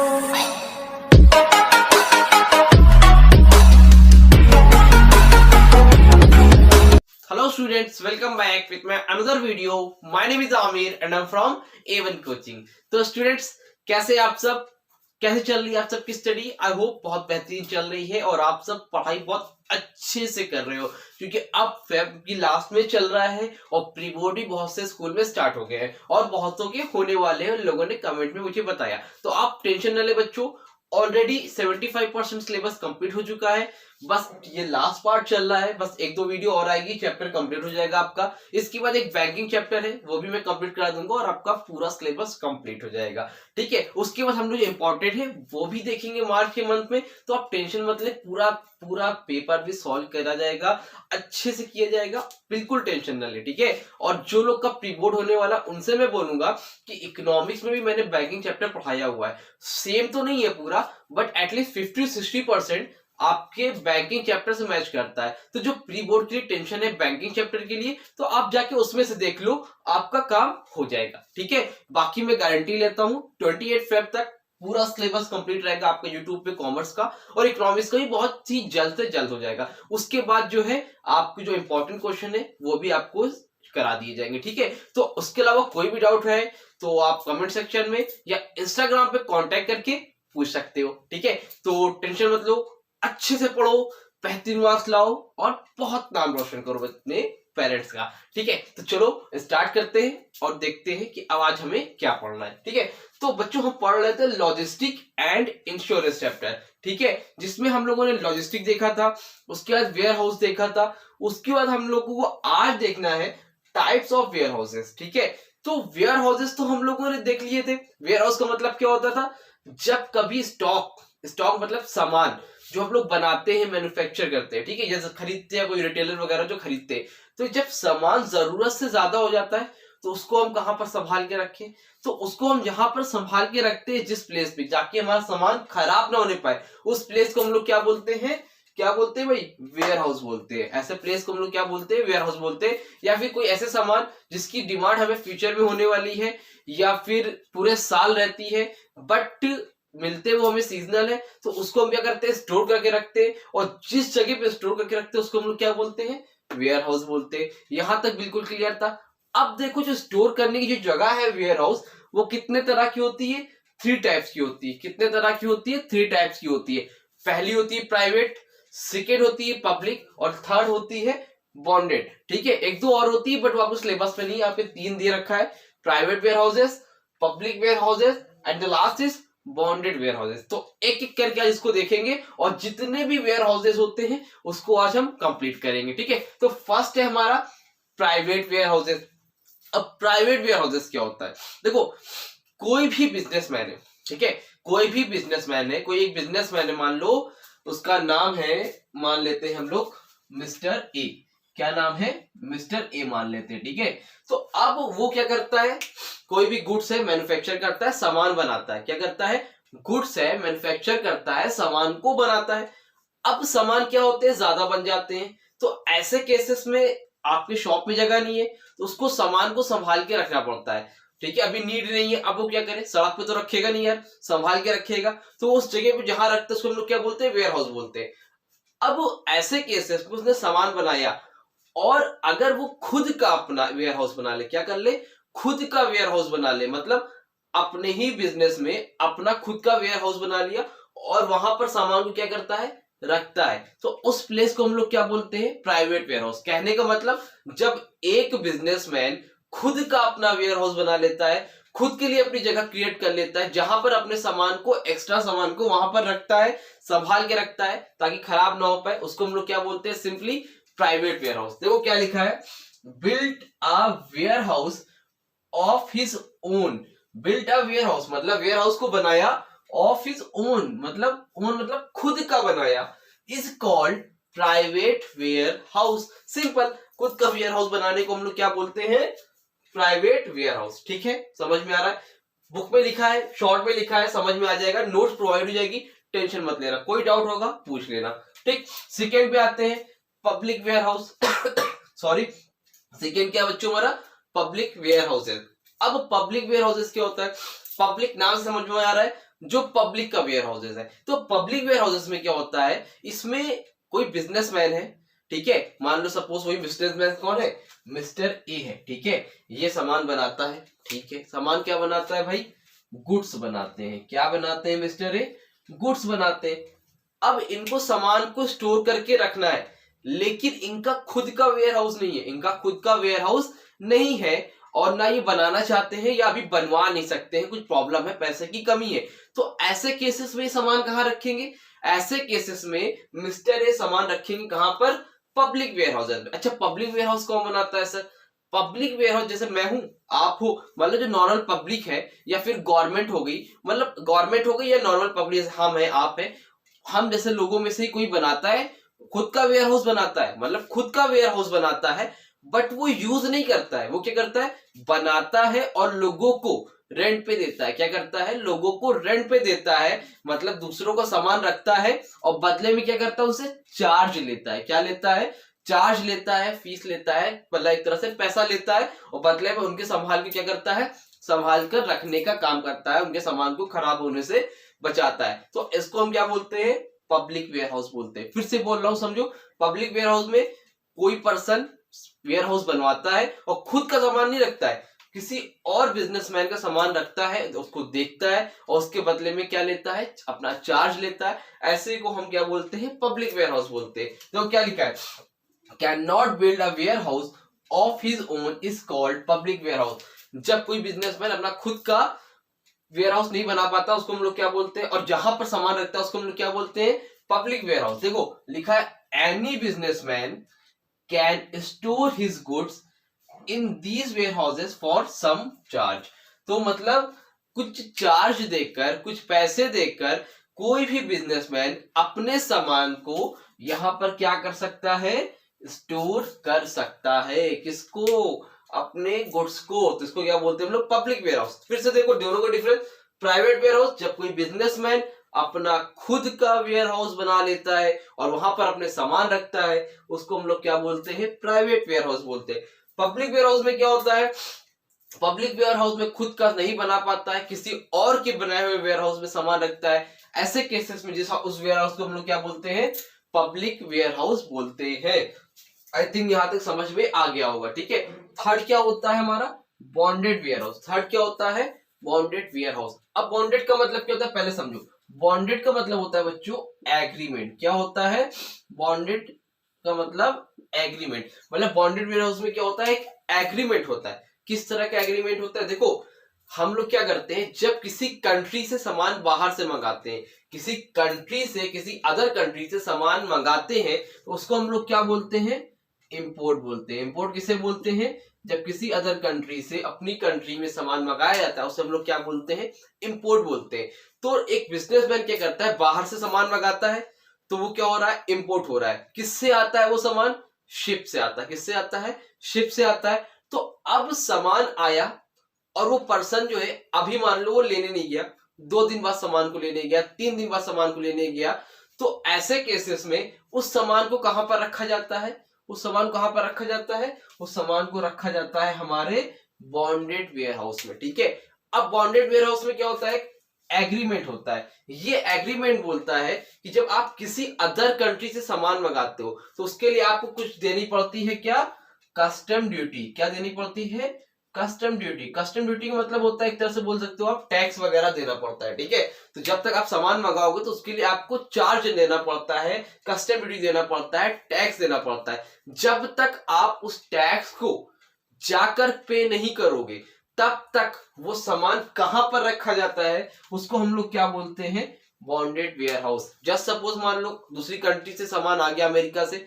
Hello students, welcome back with my another video. My name is Amir and I'm from A1 Coaching. तो students कैसे आप सब, कैसे चल रही है आप सबकी स्टडी? आई होप बहुत बेहतरीन चल रही है और आप सब पढ़ाई बहुत अच्छे से कर रहे हो, क्योंकि अब फेब की लास्ट में चल रहा है और प्री बोर्ड भी बहुत से स्कूल में स्टार्ट हो गए हैं और बहुतों के होने वाले हैं। लोगों ने कमेंट में मुझे बताया, तो आप टेंशन न ले बच्चों। ऑलरेडी 75% सिलेबस कंप्लीट हो चुका है, बस ये लास्ट पार्ट चल रहा है। बस एक दो वीडियो और आएगी, चैप्टर कंप्लीट हो जाएगा आपका। इसके बाद एक बैंकिंग चैप्टर है, वो भी मैं कंप्लीट करा दूंगा और आपका पूरा सिलेबस कंप्लीट हो जाएगा। ठीक है, उसके बाद हम लोग जो इंपॉर्टेंट है वो भी देखेंगे मार्च के मंथ में। तो आप टेंशन मत ले, पूरा पेपर भी सॉल्व करा जाएगा, अच्छे से किया जाएगा, बिल्कुल टेंशन न ले। ठीक है, और जो लोग का प्री बोर्ड होने वाला उनसे मैं बोलूंगा कि इकोनॉमिक्स में भी मैंने बैंकिंग चैप्टर पढ़ाया हुआ है। सेम तो नहीं है पूरा, बट एटलीस्ट 50-60% आपके बैंकिंग चैप्टर से मैच करता है। तो जो प्री बोर्ड के लिए टेंशन है बैंकिंग चैप्टर के लिए, तो आप जाके उसमें से देख लो, आपका काम हो जाएगा। ठीक है, बाकी मैं गारंटी लेता हूं 28 फेब तक पूरा सिलेबस कंप्लीट रहेगा आपका यूट्यूब पे कॉमर्स का, और इकोनॉमिक्स का भी बहुत ही जल्द से जल्द हो जाएगा। उसके बाद जो है आपके जो इंपॉर्टेंट क्वेश्चन है वो भी आपको करा दिए जाएंगे। ठीक है, तो उसके अलावा कोई भी डाउट है तो आप कमेंट सेक्शन में या इंस्टाग्राम पे कांटेक्ट करके पूछ सकते हो। ठीक है, तो टेंशन मत लो, अच्छे से पढ़ो, बेहतरीन मार्क्स लाओ और बहुत नाम रोशन करो अपने पेरेंट्स का। ठीक है, तो चलो स्टार्ट करते हैं और देखते हैं कि अब आज हमें क्या पढ़ना है। ठीक है, तो बच्चों हम पढ़ रहे थे लॉजिस्टिक एंड इंश्योरेंस चैप्टर। ठीक है, जिसमें हम लोगों ने लॉजिस्टिक देखा था, उसके बाद वेयर हाउस देखा था, उसके बाद हम लोगों को आज देखना है टाइप्स ऑफ वेयर हाउसेस। ठीक है, तो वेयर हाउसेस तो हम लोगों ने देख लिए थे। वेयर हाउस का मतलब क्या होता था, जब कभी स्टॉक मतलब सामान जो हम लोग बनाते हैं, मैन्युफैक्चर करते हैं, ठीक है, जैसे खरीदते हैं कोई रिटेलर वगैरह जो खरीदते हैं, तो जब सामान जरूरत से ज्यादा हो जाता है तो उसको हम कहां पर संभाल के रखें? तो उसको हम जहां पर संभाल के रखते हैं, जिस प्लेस पे जाके हमारा सामान खराब ना होने पाए, उस प्लेस को हम लोग क्या बोलते हैं? क्या बोलते हैं भाई? वेयर हाउस बोलते हैं। ऐसे प्लेस को हम लोग क्या बोलते हैं? वेयर हाउस बोलते हैं। या फिर कोई ऐसे सामान जिसकी डिमांड हमें फ्यूचर में होने वाली है या फिर पूरे साल रहती है, बट मिलते वो हमें सीजनल है, तो उसको हम क्या करते हैं? स्टोर करके रखते हैं, और जिस जगह पे स्टोर करके रखते हैं उसको हम लोग क्या बोलते हैं? वेयर हाउस बोलते हैं। यहां तक बिल्कुल क्लियर था। अब देखो, जो स्टोर करने की जो जगह है वेयर हाउस, वो कितने तरह की होती है? 3 टाइप्स की होती है। कितने तरह की होती है? 3 टाइप्स की होती है। पहली होती है प्राइवेट, सेकेंड होती है पब्लिक, और थर्ड होती है बॉन्डेड। ठीक है, एक दो और होती है बट वो आपको सिलेबस में नहीं, यहाँ पे 3 दे रखा है: private warehouses, public warehouses and the last is bonded warehouses. तो एक एक करके आज इसको देखेंगे और जितने भी वेयर हाउसेस होते हैं उसको आज हम कंप्लीट करेंगे। ठीक है, तो फर्स्ट है हमारा प्राइवेट वेयर हाउसेस। अब प्राइवेट वेयर हाउसेस क्या होता है? देखो, कोई भी बिजनेसमैन है, ठीक है, कोई भी बिजनेसमैन है, कोई एक बिजनेसमैन है, मान लो उसका नाम है, मान लेते हैं हम लोग मिस्टर ए। क्या नाम है? मिस्टर ए मान लेते हैं। ठीक है, तो अब वो क्या करता है? कोई भी गुड्स है मैन्युफैक्चर करता है, सामान बनाता है। क्या करता है? गुड्स है मैन्युफैक्चर करता है, सामान को बनाता है। अब सामान क्या होते हैं? ज्यादा बन जाते हैं। तो ऐसे केसेस में आपके शॉप में जगह नहीं है, तो उसको सामान को संभाल के रखना पड़ता है। ठीक है, अभी नीड नहीं है, अब वो क्या करे? सड़क पे तो रखेगा नहीं यार, संभाल के रखेगा। तो उस जगह पे जहां रखते हैं उसको हम लोग क्या बोलते हैं? वेयर हाउस बोलते हैं। अब ऐसे केसेस में उसने सामान बनाया, और अगर वो खुद का अपना वेयर हाउस बना ले, क्या कर ले? खुद का वेयर हाउस बना ले, मतलब अपने ही बिजनेस में अपना खुद का वेयर हाउस बना लिया और वहां पर सामान को क्या करता है? रखता है। तो उस प्लेस को हम लोग क्या बोलते हैं? Private warehouse. कहने का मतलब, जब एक बिजनेसमैन खुद का अपना वेयर हाउस बना लेता है, खुद के लिए अपनी जगह क्रिएट कर लेता है, जहां पर अपने सामान को, एक्स्ट्रा सामान को वहां पर रखता है, संभाल के रखता है ताकि खराब ना हो पाए, उसको हम लोग क्या बोलते हैं? Simply private warehouse. देखो क्या लिखा है, built a warehouse of his own. Built a warehouse मतलब वेयर हाउस को बनाया, ऑफ हिज ओन मतलब खुद का बनाया, is called private warehouse. Simple, खुद का वेयर हाउस बनाने को हम लोग क्या बोलते हैं? Private warehouse. ठीक है, समझ में आ रहा है? बुक में लिखा है, शॉर्ट में लिखा है, समझ में आ जाएगा, नोट्स प्रोवाइड हो जाएगी, टेंशन मत लेना, कोई डाउट होगा पूछ लेना। ठीक, सेकेंड पे आते हैं, public warehouse. Sorry, second क्या बच्चों हमारा? Public warehouses. अब पब्लिक वेयर हाउसेस क्या होता है? पब्लिक नाम से समझ में आ रहा है, जो पब्लिक का वेयर हाउसेस है। तो पब्लिक वेयर हाउसेस में क्या होता है, इसमें कोई बिजनेसमैन है, ठीक है, मान लो सपोज वही बिजनेसमैन कौन है, मिस्टर ए है, ठीक है, ये सामान बनाता है, ठीक है, सामान क्या बनाता है भाई, गुड्स बनाते हैं, क्या बनाते हैं मिस्टर ए, गुड्स बनाते हैं। अब इनको सामान को स्टोर करके रखना है, लेकिन इनका खुद का वेयर हाउस नहीं है, इनका खुद का वेयर हाउस नहीं है, और ना ये बनाना चाहते हैं या अभी बनवा नहीं सकते हैं, कुछ प्रॉब्लम है, पैसे की कमी है। तो ऐसे केसेस में सामान कहाँ रखेंगे, ऐसे केसेस में मिस्टर ए सामान रखेंगे कहां पर, पब्लिक वेयर हाउस में। अच्छा, पब्लिक वेयर हाउस कौन बनाता है सर, पब्लिक वेयर हाउस जैसे मैं हूं, आप हो, मतलब जो नॉर्मल पब्लिक है, या फिर गवर्नमेंट हो गई, मतलब गवर्नमेंट हो गई या नॉर्मल पब्लिक, हम है आप है, हम जैसे लोगों में से ही कोई बनाता है, खुद का वेयर हाउस बनाता है, मतलब खुद का वेयर हाउस बनाता है, बट वो यूज नहीं करता है, वो क्या करता है, बनाता है और लोगों को रेंट पे देता है, क्या करता है, लोगों को रेंट पे देता है, मतलब दूसरों का सामान रखता है और बदले में क्या करता है, उनसे चार्ज लेता है, क्या लेता है, चार्ज लेता है, फीस लेता है, मतलब एक तरह से पैसा लेता है, और बदले में उनके संभाल के क्या करता है, संभाल कर रखने का काम करता है, उनके सामान को खराब होने से बचाता है। तो इसको हम क्या बोलते हैं, पब्लिक वेयर हाउस बोलते हैं। फिर से बोल रहा हूं, समझो, पब्लिक वेयर हाउस में कोई पर्सन वेयर हाउस बनवाता है और खुद का सामान नहीं रखता है, किसी और बिजनेसमैन का सामान रखता है, उसको देखता है और उसके बदले में क्या लेता है, अपना चार्ज लेता है। ऐसे को हम क्या बोलते हैं, पब्लिक वेयर हाउस बोलते हैं। तो क्या लिखा है, can not build a warehouse of his own is called public warehouse. जब कोई बिजनेसमैन अपना खुद का वेयर हाउस नहीं बना पाता, उसको हम लोग क्या बोलते हैं, और जहां पर सामान रखता है उसको हम लोग क्या बोलते हैं, पब्लिक वेयर हाउस। देखो लिखा है, any businessman can store his goods in these warehouses for some charge. तो मतलब कुछ चार्ज देकर, कुछ पैसे देकर कोई भी बिजनेसमैन अपने सामान को यहां पर क्या कर सकता है, स्टोर कर सकता है, किसको, अपने गुड्स को। तो इसको क्या बोलते हैं हम लोग, पब्लिक वेयर हाउस। फिर से देखो दोनों का डिफरेंस, प्राइवेट वेयर हाउस जब कोई बिजनेसमैन अपना खुद का वेयर हाउस बना लेता है और वहां पर अपने सामान रखता है, उसको हम लोग क्या बोलते हैं, प्राइवेट वेयर हाउस बोलते हैं। पब्लिक वेयर हाउस में क्या होता है, पब्लिक वेयर हाउस में खुद का नहीं बना पाता है, किसी और के बनाए हुए वेयर हाउस में सामान रखता है। ऐसे केसेस में जैसा उस वेयर हाउस को हम लोग क्या बोलते हैं, पब्लिक वेयर हाउस बोलते हैं। आई थिंक यहां तक समझ में आ गया होगा, ठीक है। थर्ड क्या होता है हमारा, बॉन्डेड वेयर हाउस। थर्ड क्या होता है, बॉन्डेड वेयर हाउस। अब बॉन्डेड का मतलब क्या होता है, पहले समझो। बॉन्डेड का मतलब होता है बच्चों एग्रीमेंट। क्या होता है, बॉन्डेड का मतलब एग्रीमेंट, मतलब बॉन्डेड वेयर हाउस में क्या होता है, एक एग्रीमेंट होता है। किस तरह का एग्रीमेंट होता है, देखो हम लोग क्या करते हैं, जब किसी कंट्री से सामान बाहर से मंगाते हैं, किसी कंट्री से, किसी अदर कंट्री से सामान मंगाते हैं, तो उसको हम लोग क्या बोलते हैं, इंपोर्ट बोलते हैं। इंपोर्ट किसे बोलते हैं, जब किसी अदर कंट्री से अपनी कंट्री में सामान मंगाया जाता है उसे हम लोग क्या बोलते हैं, इंपोर्ट बोलते हैं। तो एक बिजनेसमैन क्या करता है, बाहर से सामान मंगाता है, तो वो क्या हो रहा है, इंपोर्ट हो रहा है। किससे आता है वो सामान, शिप से आता है। किससे आता है, शिप से आता है। तो अब सामान आया और वो पर्सन जो है, अभी मान लो वो लेने नहीं गया, 2 दिन बाद सामान को लेने गया, 3 दिन बाद सामान को लेने गया, तो ऐसे केसेस में उस सामान को कहां पर रखा जाता है, उस सामान को कहां पर रखा जाता है, उस सामान को रखा जाता है हमारे बॉन्डेड वेयर हाउस में, ठीक है। अब बॉन्डेड वेयर हाउस में क्या होता है, एग्रीमेंट होता है। ये एग्रीमेंट बोलता है कि जब आप किसी अदर कंट्री से सामान मंगाते हो तो उसके लिए आपको कुछ देनी पड़ती है, क्या, कस्टम ड्यूटी। क्या देनी पड़ती है, कस्टम ड्यूटी। कस्टम ड्यूटी का मतलब होता है, एक तरह से बोल सकते हो आप, टैक्स वगैरह देना पड़ता है, ठीक है। तो जब तक आप सामान मंगाओगे तो उसके लिए आपको चार्ज देना पड़ता है, कस्टम ड्यूटी देना पड़ता है, टैक्स देना पड़ता है। जब तक आप उस टैक्स को जाकर पे नहीं करोगे तब तक वो सामान कहां पर रखा जाता है, उसको हम लोग क्या बोलते हैं, bonded warehouse. Just suppose मान लो दूसरी कंट्री से सामान आ गया, अमेरिका से,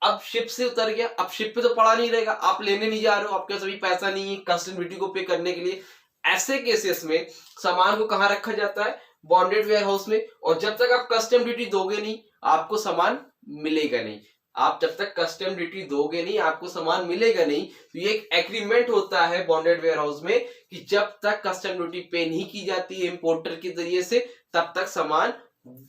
अब शिप से उतर गया, अब शिप पे तो पड़ा नहीं रहेगा, आप लेने नहीं जा रहे हो, आपके पास अभी पैसा नहीं है कस्टम ड्यूटी को पे करने के लिए। ऐसे केसेस में सामान को कहां रखा जाता है, बॉन्डेड वेयर हाउस में। और जब तक आप कस्टम ड्यूटी दोगे नहीं, आपको सामान मिलेगा नहीं। आप जब तक कस्टम ड्यूटी दोगे नहीं, आपको सामान मिलेगा नहीं। तो ये एक एग्रीमेंट होता है बॉन्डेड वेयर हाउस में कि जब तक कस्टम ड्यूटी पे नहीं की जाती है इंपोर्टर के जरिए से, तब तक सामान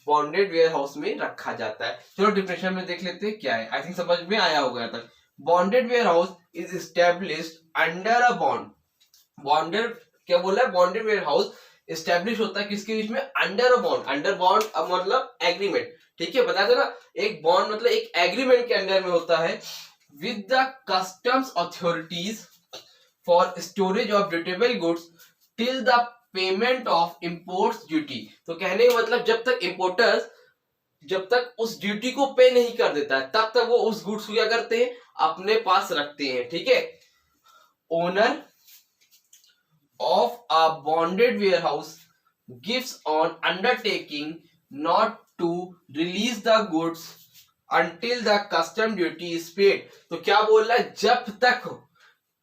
बॉन्डेड वेयर हाउस में रखा जाता है। चलो डिफिनेशन में देख लेते हैं क्या है, आई थिंक समझ में आया होगा तक। Bonded warehouse is established under a bond. Bonded क्या बोला है, बॉन्डेड वेयर हाउस एस्टेब्लिश होता है किसके बीच में, under a bond, under bond मतलब एग्रीमेंट, ठीक है, बताया था ना, एक बॉन्ड मतलब एक एग्रीमेंट के अंडर में होता है with the customs authorities for storage of durable goods till the payment of import duty. तो कहने का मतलब जब तक इंपोर्टर्स जब तक उस ड्यूटी को पे नहीं कर देता है तब तक वो उस गुड्स को क्या करते हैं, अपने पास रखते हैं, ठीक है। Owner of a bonded warehouse gives on undertaking not to release the goods until the custom duty is paid. तो क्या बोल रहा है, जब तक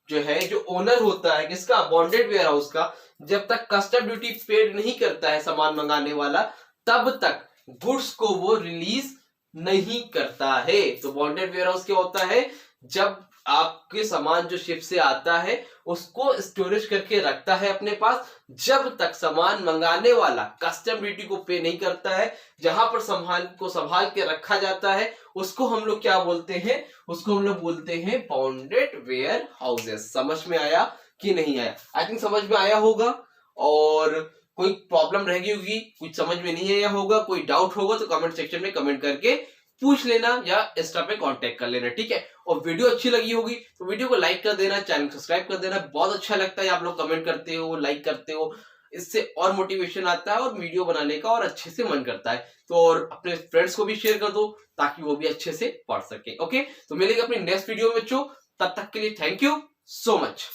जो है जो ओनर होता है किसका, बॉन्डेड वेयरहाउस का, जब तक कस्टम ड्यूटी पेड नहीं करता है सामान मंगाने वाला, तब तक गुड्स को वो रिलीज नहीं करता है। तो बॉन्डेड वेयरहाउस क्या होता है, जब आपके सामान जो शिप से आता है उसको स्टोरेज करके रखता है अपने पास, जब तक सामान मंगाने वाला कस्टम ड्यूटी को पे नहीं करता है, जहां पर सामान को संभाल के रखा जाता है उसको हम लोग क्या बोलते हैं, उसको हम लोग बोलते हैं बॉन्डेड वेयर हाउसेस। समझ में आया कि नहीं आया? आई थिंक समझ में आया होगा। और कोई प्रॉब्लम रह गई होगी, कुछ समझ में नहीं आया होगा, कोई डाउट होगा तो कमेंट सेक्शन में कमेंट करके पूछ लेना या इंस्टा पे कांटेक्ट कर लेना, ठीक है। और वीडियो अच्छी लगी होगी तो वीडियो को लाइक कर देना, चैनल सब्सक्राइब कर देना। बहुत अच्छा लगता है आप लोग कमेंट करते हो, लाइक करते हो, इससे और मोटिवेशन आता है और वीडियो बनाने का और अच्छे से मन करता है। तो और अपने फ्रेंड्स को भी शेयर कर दो ताकि वो भी अच्छे से पढ़ सके। ओके, तो मिलेंगे अपनी नेक्स्ट वीडियो में बच्चों, तब तक के लिए थैंक यू सो मच।